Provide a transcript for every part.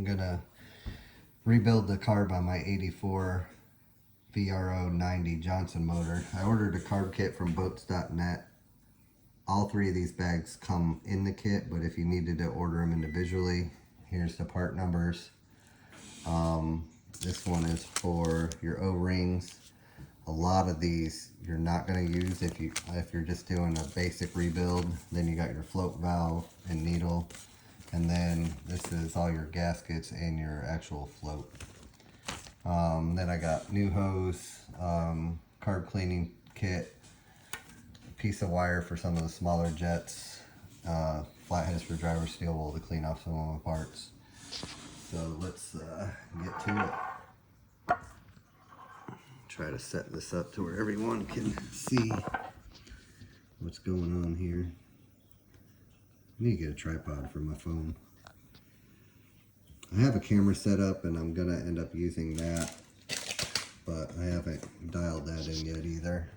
gonna rebuild the carb on my 84 VRO 90 Johnson motor. I ordered a carb kit from boats.net. All three of these bags come in the kit, but if you needed to order them individually, here's the part numbers. This one is for your O-rings. A lot of these you're not going to use if you're just doing a basic rebuild. Then you got your float valve and needle, and then this is all your gaskets and your actual float. Then I got new hose, carb cleaning kit, piece of wire for some of the smaller jets, flathead screwdriver, steel wool to clean off some of my parts. So let's get to it. Try to set this up to where everyone can see what's going on here. I need to get a tripod for my phone. I have a camera set up and I'm gonna end up using that, but I haven't dialed that in yet either.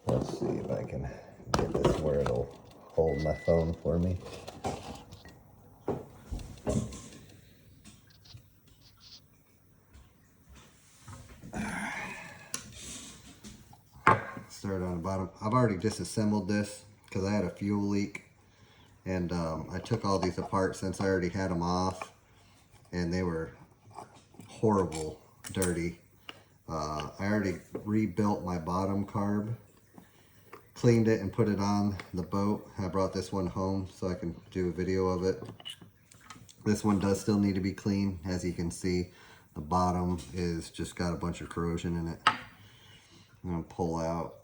Let's see if I can get this where it'll hold my phone for me. Start on the bottom. I've already disassembled this because I had a fuel leak, and I took all these apart since I already had them off, and they were horrible, dirty. I already rebuilt my bottom carb, cleaned it and put it on the boat. I brought this one home so I can do a video of it. This one does still need to be cleaned. As you can see, the bottom is just got a bunch of corrosion in it. I'm going to pull out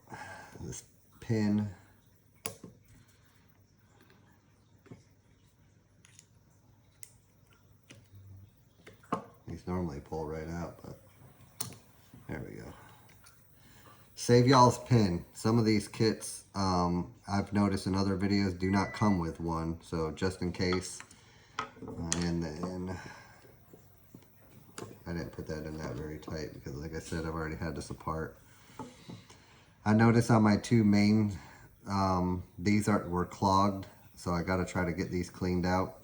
this pin. These normally pull right out, but there we go. Save y'all's pin. Some of these kits, I've noticed in other videos, do not come with one, so just in case. And then I didn't put that in that very tight because, like I said, I've already had this apart. I noticed on my two main, these were clogged, so I got to try to get these cleaned out.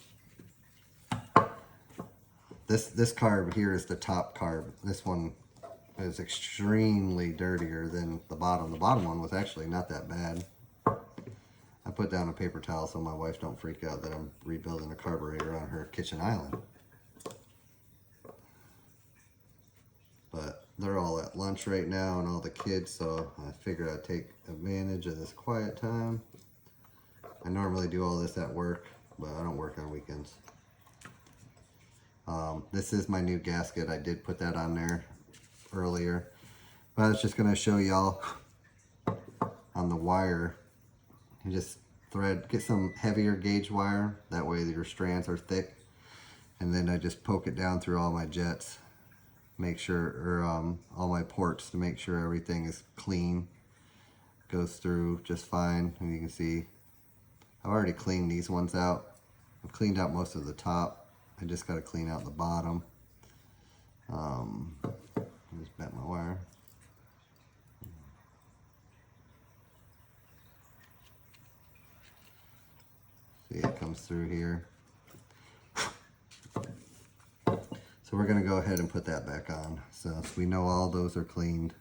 This carb here is the top carb. This one is extremely dirtier than the bottom. The bottom one was actually not that bad. I put down a paper towel so my wife don't freak out that I'm rebuilding a carburetor on her kitchen island. But they're all at lunch right now and all the kids, so I figured I'd take advantage of this quiet time. I normally do all this at work, but I don't work on weekends. This is my new gasket. I did put that on there earlier, but I was just going to show y'all on the wire. You just get some heavier gauge wire, that way your strands are thick, and then I just poke it down through all my jets, make sure, or all my ports, to make sure everything is clean, goes through just fine. And you can see I've already cleaned these ones out. I've cleaned out most of the top. I just got to clean out the bottom. I just bent my wire. See, it comes through here. So we're going to go ahead and put that back on. So we know all those are cleaned.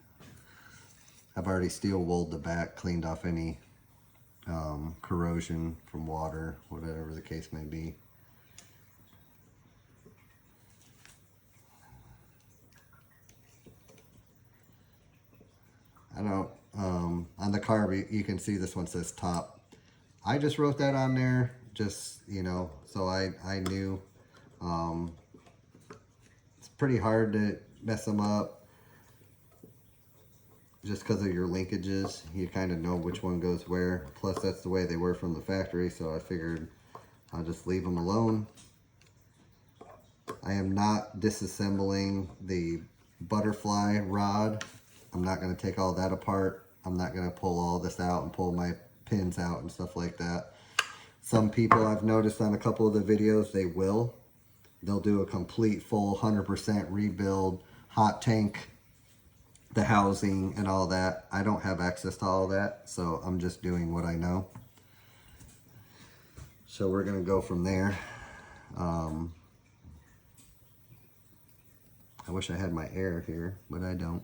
I've already steel wooled the back, cleaned off any corrosion from water, whatever the case may be. I don't, on the carb, you can see this one says top. I just wrote that on there, just, you know, so I knew. It's pretty hard to mess them up just because of your linkages. You kind of know which one goes where. Plus, that's the way they were from the factory, so I figured I'll just leave them alone. I am not disassembling the butterfly rod. I'm not going to take all that apart. I'm not going to pull all this out and pull my pins out and stuff like that. Some people I've noticed on a couple of the videos, they will. They'll do a complete full 100% rebuild, hot tank, the housing and all that. I don't have access to all that, so I'm just doing what I know. So we're gonna go from there. I wish I had my air here, but I don't.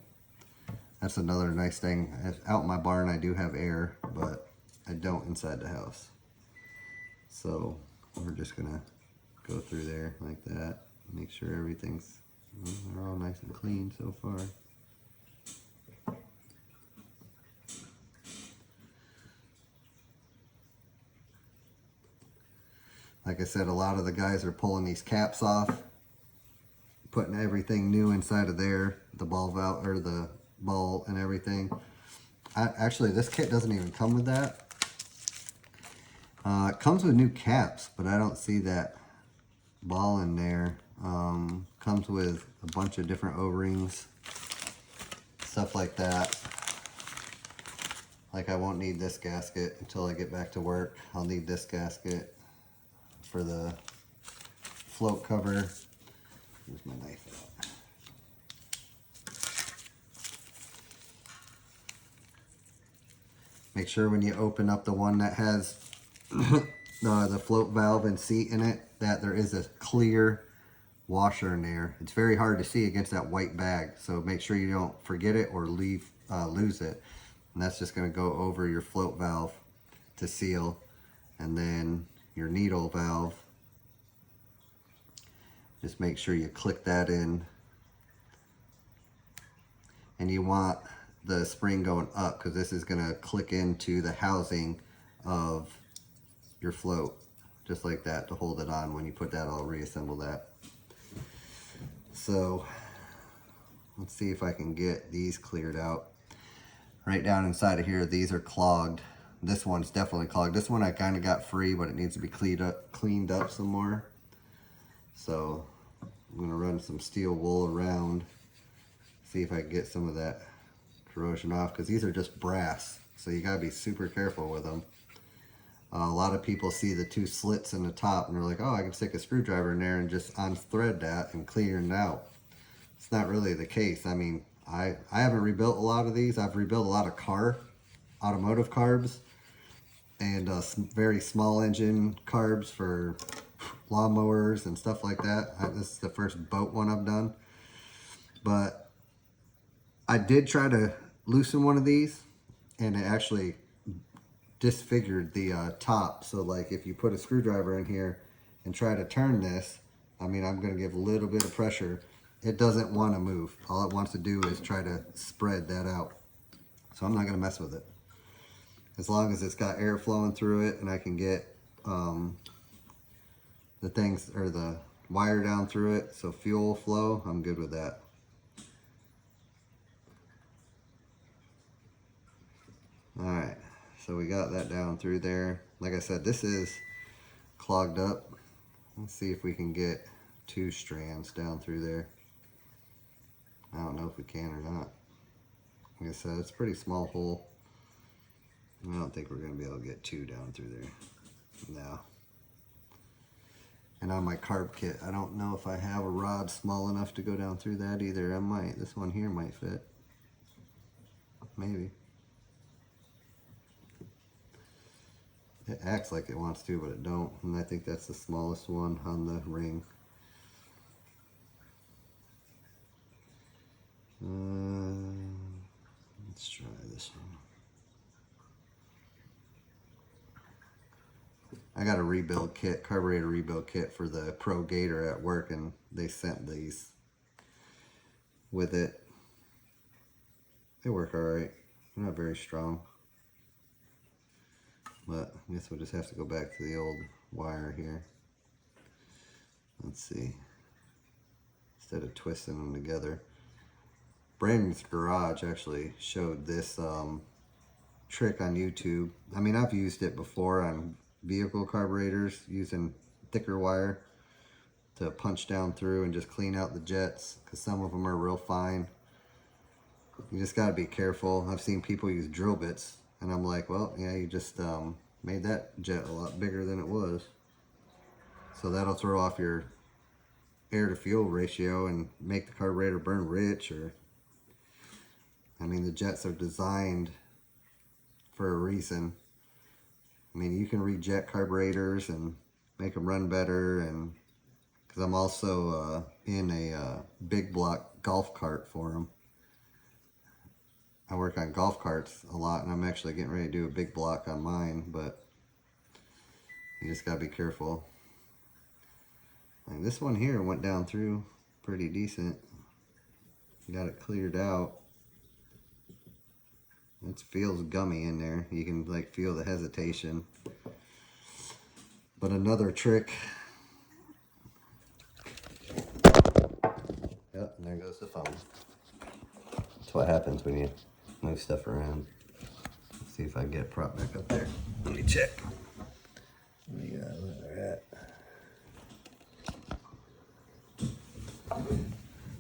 That's another nice thing. Out in my barn I do have air, but I don't inside the house. So we're just gonna go through there like that. Make sure everything's, they're all nice and clean so far. Like I said, a lot of the guys are pulling these caps off, putting everything new inside of there, the ball valve or the ball and everything. Actually, this kit doesn't even come with that. It comes with new caps, but I don't see that ball in there. Comes with a bunch of different O-rings, stuff like that. Like I won't need this gasket until I get back to work. I'll need this gasket for the float cover. Here's my knife out. Make sure when you open up the one that has the float valve and seat in it, that there is a clear washer in there. It's very hard to see against that white bag, so make sure you don't forget it or lose it. And that's just going to go over your float valve to seal, and then your needle valve, just make sure you click that in, and you want the spring going up because this is going to click into the housing of your float just like that to hold it on. When you put that, I'll reassemble that. So let's see if I can get these cleared out. Right down inside of here, these are clogged. This one's definitely clogged. This one I kind of got free, but it needs to be cleaned up some more. So I'm gonna run some steel wool around, see if I can get some of that corrosion off, because these are just brass, so you gotta be super careful with them. A lot of people see the two slits in the top and they're like, oh, I can stick a screwdriver in there and just unthread that and clean it out. It's not really the case. I mean, I haven't rebuilt a lot of these. I've rebuilt a lot of automotive carbs, and very small engine carbs for lawnmowers and stuff like that. This is the first boat one I've done. But I did try to loosen one of these, and it actually disfigured the top. So like if you put a screwdriver in here and try to turn this, I mean, I'm going to give a little bit of pressure. It doesn't want to move. All it wants to do is try to spread that out. So I'm not going to mess with it. As long as it's got air flowing through it and I can get the things or the wire down through it, so fuel flow, I'm good with that. Alright, so we got that down through there. Like I said, this is clogged up. Let's see if we can get 2 strands down through there. I don't know if we can or not. Like I said, it's a pretty small hole. I don't think we're going to be able to get 2 down through there. No. And on my carb kit, I don't know if I have a rod small enough to go down through that either. I might. This one here might fit. Maybe. It acts like it wants to, but it don't. And I think that's the smallest one on the ring. Let's try this one. I got a rebuild kit, carburetor rebuild kit for the Pro Gator at work, and they sent these with it. They work alright. They're not very strong. But I guess we'll just have to go back to the old wire here. Let's see. Instead of twisting them together. Brandon's Garage actually showed this trick on YouTube. I mean, I've used it before on vehicle carburetors using thicker wire to punch down through and just clean out the jets, because some of them are real fine. You just got to be careful. I've seen people use drill bits, and I'm like, well, yeah, you just made that jet a lot bigger than it was. So that'll throw off your air to fuel ratio and make the carburetor burn rich. Or, I mean, the jets are designed for a reason. I mean, you can rejet carburetors and make them run better, and because I'm also in a big block golf cart for them. I work on golf carts a lot, and I'm actually getting ready to do a big block on mine, but you just gotta be careful. And this one here went down through pretty decent. Got it cleared out. It feels gummy in there. You can like feel the hesitation. But another trick. Yep, and there goes the phone. That's what happens when you move stuff around. Let's see if I can get it propped back up there. Let me check. Where they're at.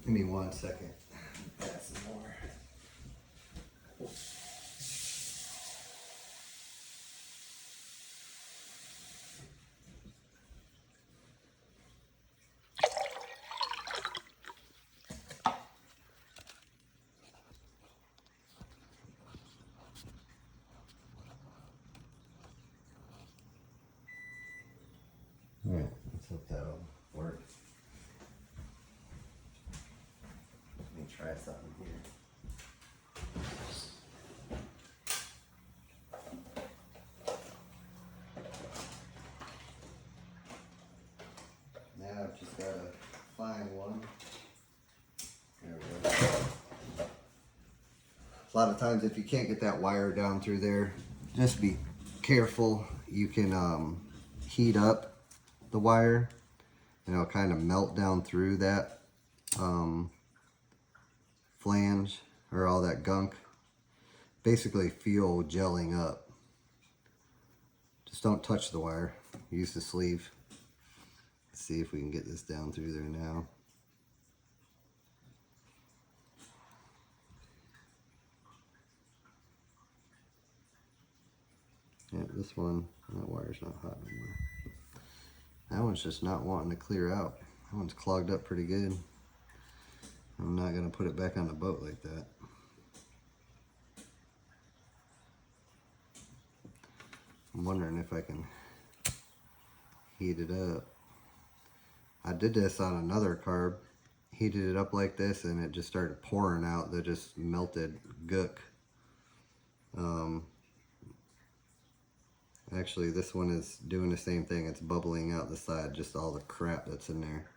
Give me 1 second. Add some more. Alright, let's hope that'll work. Let me try something here. Now I've just got to find one. There we go. A lot of times if you can't get that wire down through there, just be careful. You can heat up the wire and it'll kind of melt down through that flange or all that gunk. Basically feel gelling up. Just don't touch the wire. Use the sleeve. Let's see if we can get this down through there now. Yeah, this one, that wire's not hot anymore. That one's just not wanting to clear out. That one's clogged up pretty good. I'm not gonna put it back on the boat like that. I'm wondering if I can heat it up. I did this on another carb. Heated it up like this and it just started pouring out the just melted gook. Actually, this one is doing the same thing. It's bubbling out the side, just all the crap that's in there.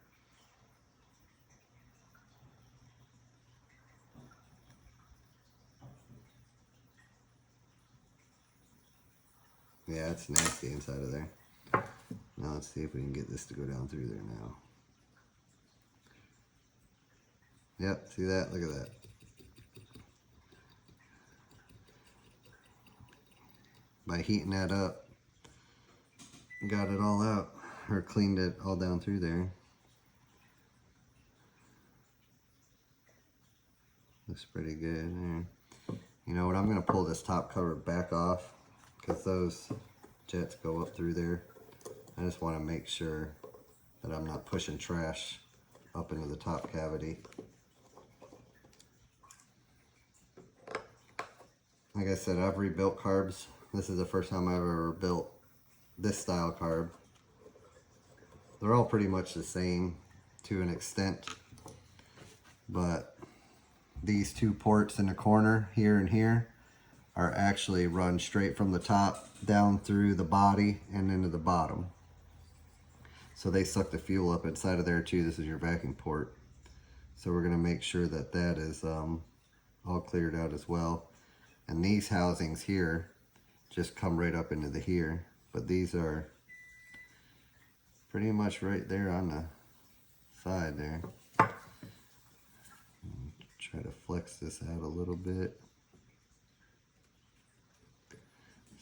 Yeah, it's nasty inside of there. Now let's see if we can get this to go down through there now. Yep, see that? Look at that. By heating that up, got it all out, or cleaned it all down through there. Looks pretty good there. You know what, I'm gonna pull this top cover back off because those jets go up through there. I just wanna make sure that I'm not pushing trash up into the top cavity. Like I said, I've rebuilt carbs. This is the first time I've ever built this style carb. They're all pretty much the same to an extent, but these two ports in the corner here and here are actually run straight from the top down through the body and into the bottom. So they suck the fuel up inside of there too. This is your vacuum port. So we're gonna make sure that that is all cleared out as well. And these housings here just come right up into the here, but these are pretty much right there on the side there. Try to flex this out a little bit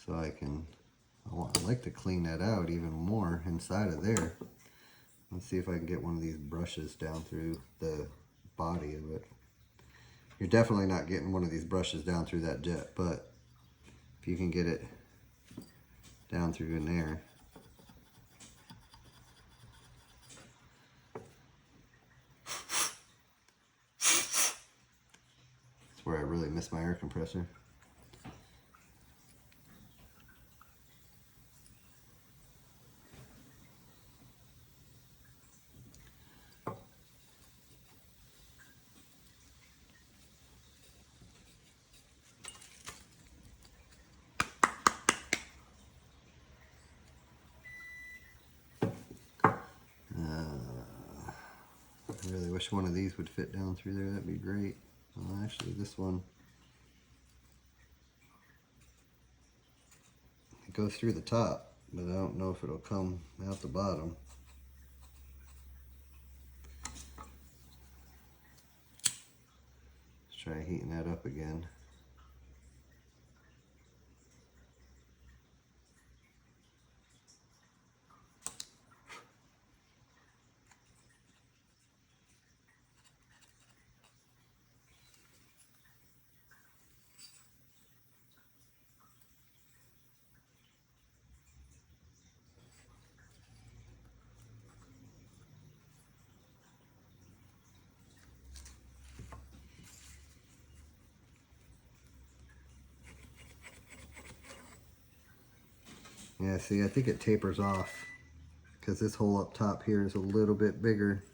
so I like to clean that out even more inside of there. Let's see if I can get one of these brushes down through the body of it. You're definitely not getting one of these brushes down through that jet, but if you can get it down through in there. That's where I really miss my air compressor. I really wish one of these would fit down through there. That'd be great. Well, actually, this one, it goes through the top, but I don't know if it'll come out the bottom. Let's try heating that up again. Yeah, see, I think it tapers off because this hole up top here is a little bit bigger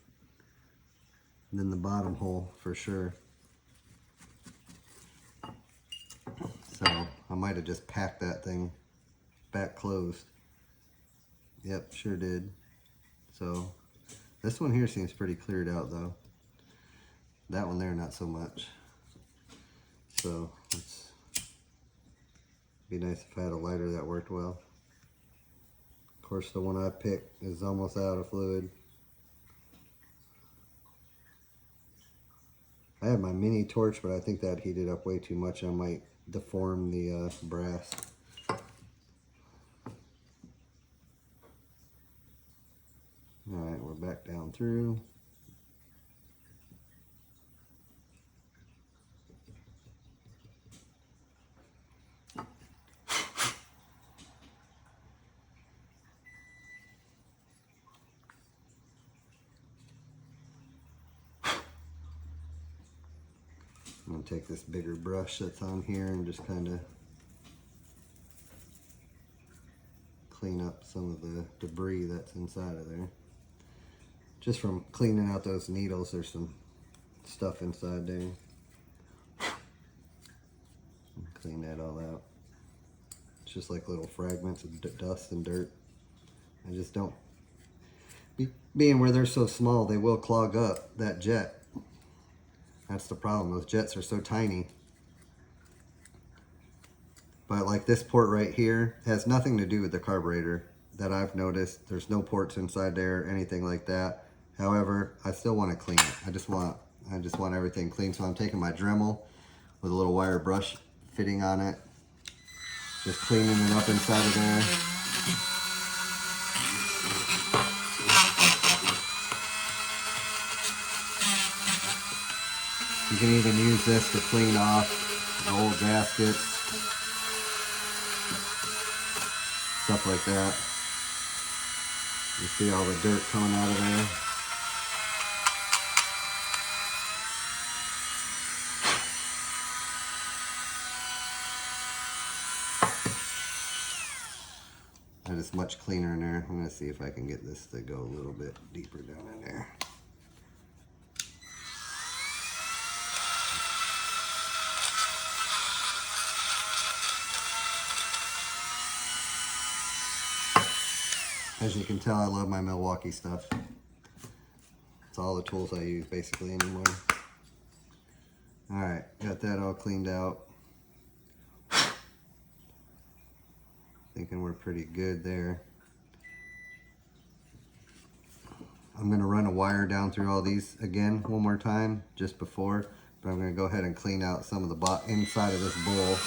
than the bottom hole for sure. So I might have just packed that thing back closed. Yep, sure did. So this one here seems pretty cleared out though. That one there, not so much. So it's be nice if I had a lighter that worked well. Of course, the one I picked is almost out of fluid. I have my mini torch, but I think that heated up way too much. I might deform the brass. Alright, we're back down through. I'm going to take this bigger brush that's on here and just kind of clean up some of the debris that's inside of there. Just from cleaning out those needles, there's some stuff inside there. Clean that all out. It's just like little fragments of dust and dirt. I just don't... Being where they're so small, they will clog up that jet. That's the problem. Those jets are so tiny. But like this port right here has nothing to do with the carburetor that I've noticed. There's no ports inside there, anything like that. However, I still want to clean it. I just want everything clean. So I'm taking my Dremel with a little wire brush fitting on it. Just cleaning it up inside of there. You can even use this to clean off the old gaskets, stuff like that. You see all the dirt coming out of there. That is much cleaner in there. I'm going to see if I can get this to go a little bit deeper down in there. As you can tell, I love my Milwaukee stuff. It's all the tools I use basically anymore. Alright, got that all cleaned out. Thinking we're pretty good there. I'm going to run a wire down through all these again one more time just before, but I'm going to go ahead and clean out some of the inside of this bowl.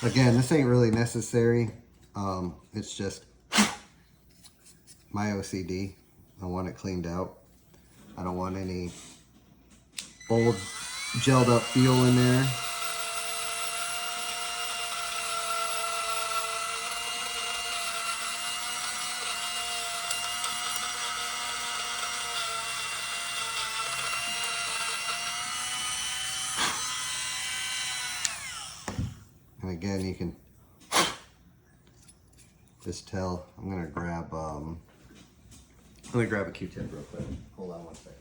Again, this ain't really necessary. It's just my OCD. I want it cleaned out. I don't want any old gelled up feel in there. again, you can just tell. I'm gonna grab a Q-tip real quick. Hold on one second.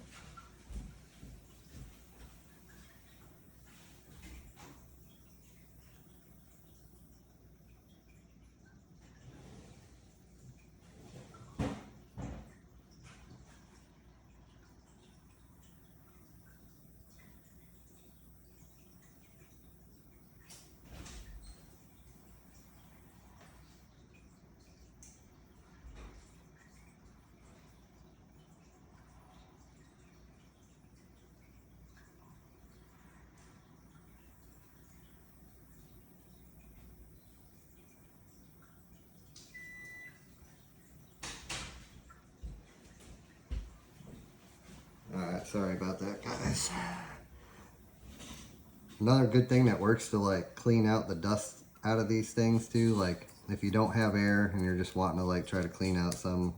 Alright, sorry about that, guys. Another good thing that works to like clean out the dust out of these things too, like if you don't have air and you're just wanting to like try to clean out some,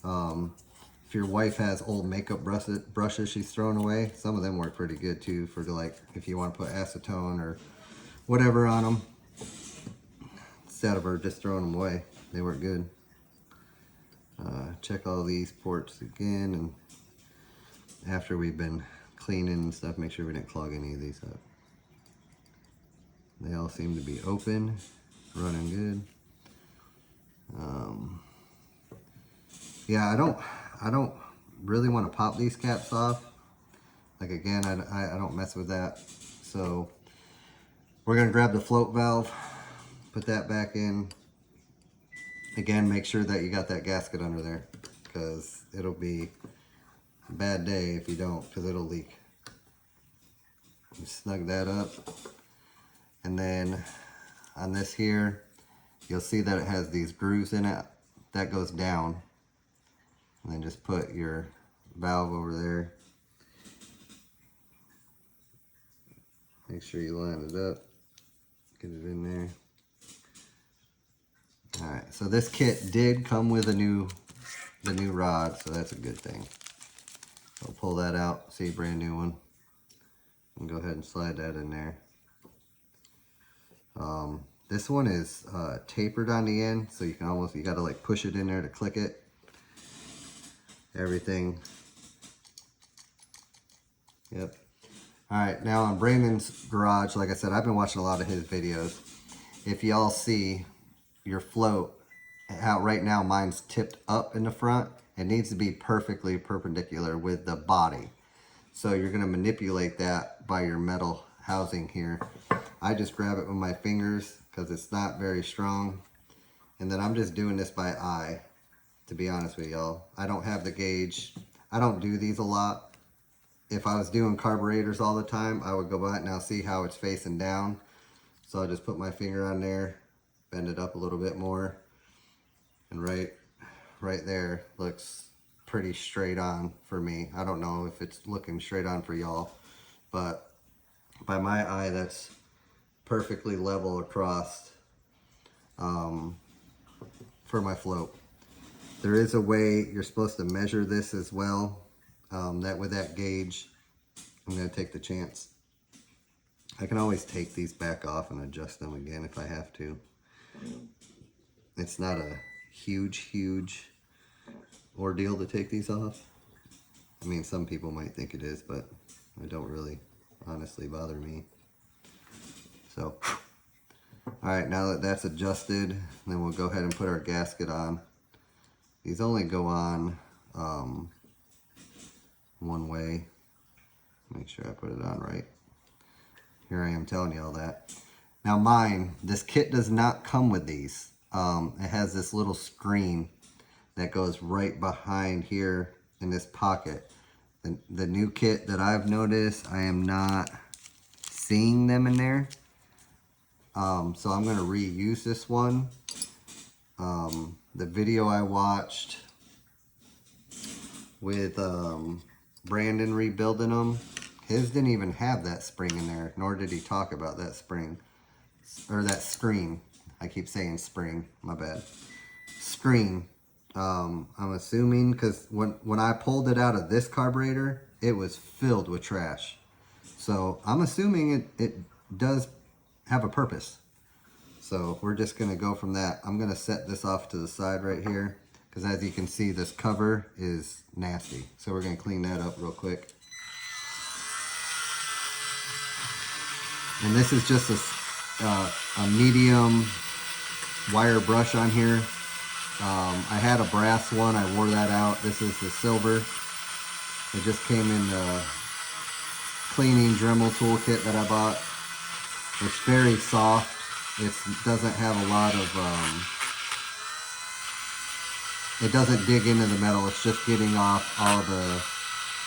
if your wife has old makeup brushes she's thrown away, some of them work pretty good too for like if you want to put acetone or whatever on them instead of her just throwing them away. They work good. Check all these ports again, and after we've been cleaning and stuff, make sure we didn't clog any of these up. They all seem to be open, running good. Yeah, I don't really want to pop these caps off. Like again, I don't mess with that. So we're gonna grab the float valve, put that back in. Again, make sure that you got that gasket under there, because it'll be a bad day if you don't, because it'll leak. You snug that up. And then on this here, you'll see that it has these grooves in it. That goes down. And then just put your valve over there. Make sure you line it up. Get it in there. Alright, so this kit did come with the new rod, so that's a good thing. I'll pull that out, see a brand new one. And go ahead and slide that in there. This one is tapered on the end, so you gotta like push it in there to click it. Everything. Yep. Alright, now on Brandon's garage, like I said, I've been watching a lot of his videos. If y'all see your float, how right now mine's tipped up in the front, it needs to be perfectly perpendicular with the body. So you're gonna manipulate that by your metal housing here. I just grab it with my fingers because it's not very strong. And then I'm just doing this by eye, to be honest with y'all. I don't have the gauge. I don't do these a lot. If I was doing carburetors all the time, I would go by it. Now see how it's facing down. So I'll just put my finger on there, bend it up a little bit more. And right there looks pretty straight on for me. I don't know if it's looking straight on for y'all, but by my eye, that's perfectly level across for my float. There is a way you're supposed to measure this as well. That with that gauge, I'm gonna take the chance. I can always take these back off and adjust them again if I have to. It's not a huge ordeal to take these off. I mean, some people might think it is, but it don't really honestly bother me. So, all right, now that that's adjusted, then we'll go ahead and put our gasket on. These only go on one way. Make sure I put it on right. Here I am telling you all that. Now mine, this kit does not come with these. It has this little screen that goes right behind here in this pocket. The new kit that I've noticed, I am not seeing them in there. So I'm going to reuse this one. The video I watched with Brandon rebuilding them, his didn't even have that spring in there, nor did he talk about that spring, or that screen. I keep saying spring, my bad. Screen. I'm assuming, because when I pulled it out of this carburetor, it was filled with trash. So I'm assuming it does have a purpose. So we're just gonna go from that. I'm gonna set this off to the side right here, because as you can see, this cover is nasty. So we're gonna clean that up real quick. And this is just a medium wire brush on here. I had a brass one, I wore that out. This is the silver. It just came in the cleaning Dremel toolkit that I bought. It's very soft. It doesn't have a lot of, it doesn't dig into the metal. It's just getting off all the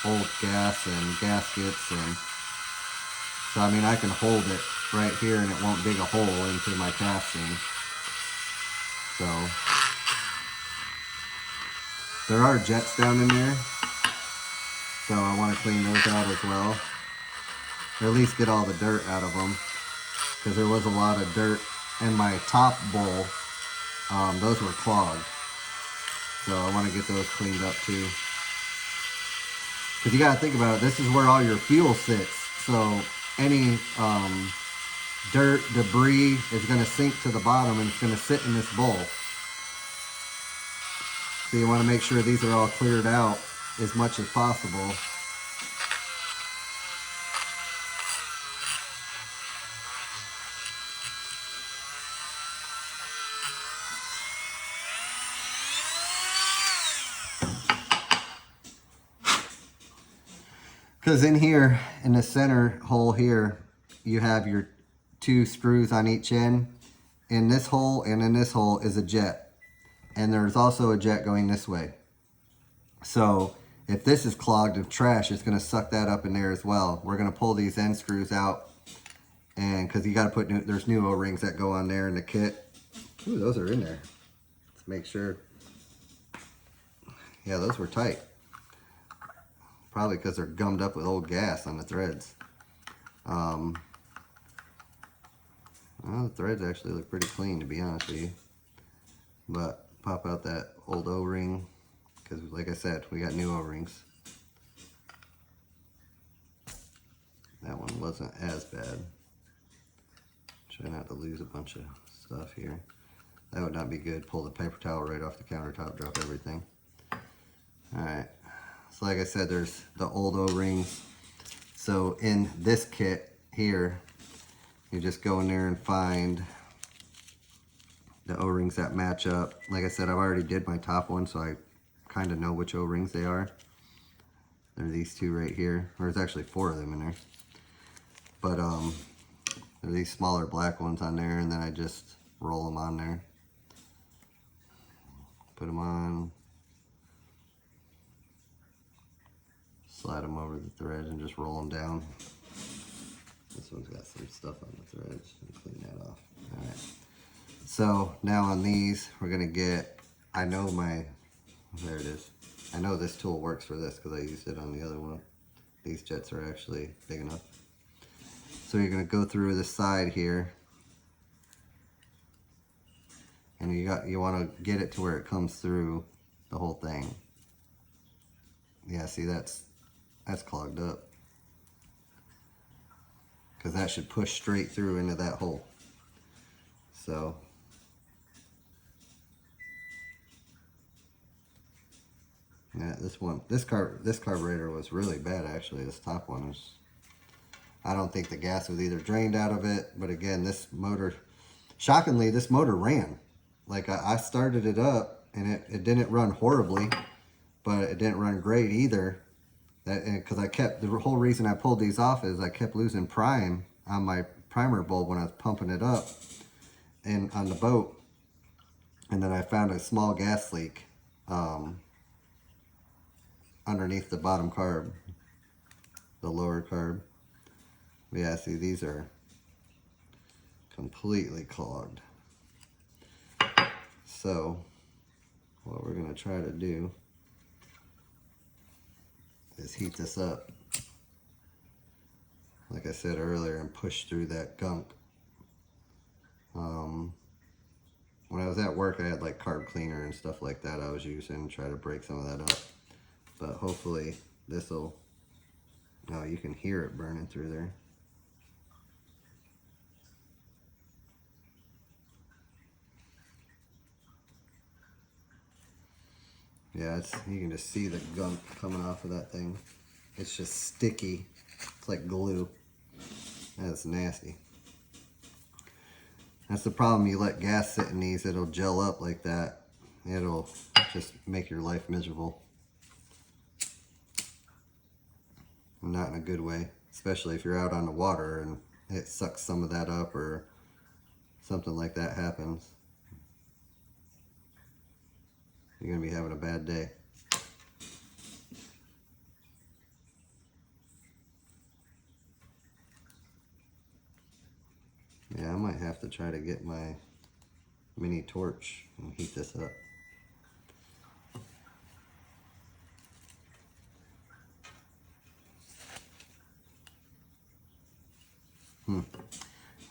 old gas and gaskets. And so, I mean, I can hold it right here and it won't dig a hole into my casting. So there are jets down in there, so I want to clean those out as well, or at least get all the dirt out of them, because there was a lot of dirt in my top bowl. Those were clogged, so I want to get those cleaned up too, because you got to think about it, this is where all your fuel sits, so any dirt, debris is going to sink to the bottom and it's going to sit in this bowl. So you want to make sure these are all cleared out as much as possible. Because in here, in the center hole here, you have your 2 screws on each end. In this hole and in this hole is a jet. And there's also a jet going this way. So if this is clogged with trash, it's going to suck that up in there as well. We're going to pull these end screws out. And because you got to put there's new O-rings that go on there in the kit. Ooh, those are in there. Let's make sure. Yeah, those were tight. Probably because they're gummed up with old gas on the threads. Well, the threads actually look pretty clean, to be honest with you. But pop out that old O-ring, because like I said, we got new O-rings. That one wasn't as bad. Try not to lose a bunch of stuff here. That would not be good. Pull the paper towel right off the countertop, drop everything. Alright. So like I said, there's the old O-rings. So in this kit here, you just go in there and find the O-rings that match up. Like I said, I've already did my top one, so I kind of know which O-rings they are. They're these 2 right here. There's actually 4 of them in there. But there are these smaller black ones on there, and then I just roll them on there. Put them on. Slide them over the threads and just roll them down. This one's got some stuff on the threads. Clean that off. Alright. So now on these, we're going to get, I know there it is. I know this tool works for this because I used it on the other one. These jets are actually big enough. So you're going to go through the side here. And you want to get it to where it comes through the whole thing. Yeah, see that's clogged up. Because that should push straight through into that hole. So yeah, this carburetor was really bad actually. This top one was, I don't think the gas was either drained out of it, but again, this motor, shockingly, this motor ran. Like I started it up and it didn't run horribly, but it didn't run great either. Because the whole reason I pulled these off is I kept losing prime on my primer bulb when I was pumping it up and on the boat. And then I found a small gas leak underneath the bottom carb, the lower carb. But yeah, see, these are completely clogged. So what we're going to try to do is heat this up, like I said earlier, and push through that gunk. When I was at work, I had like carb cleaner and stuff like that I was using to try to break some of that up. But hopefully this'll, oh, you can hear it burning through there. Yeah, you can just see the gunk coming off of that thing. It's just sticky. It's like glue. That's nasty. That's the problem. You let gas sit in these, it'll gel up like that. It'll just make your life miserable. Not in a good way. Especially if you're out on the water and it sucks some of that up or something like that happens. You're going to be having a bad day. Yeah, I might have to try to get my mini torch and heat this up.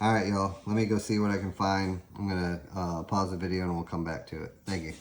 Alright, y'all. Let me go see what I can find. I'm going to pause the video and we'll come back to it. Thank you.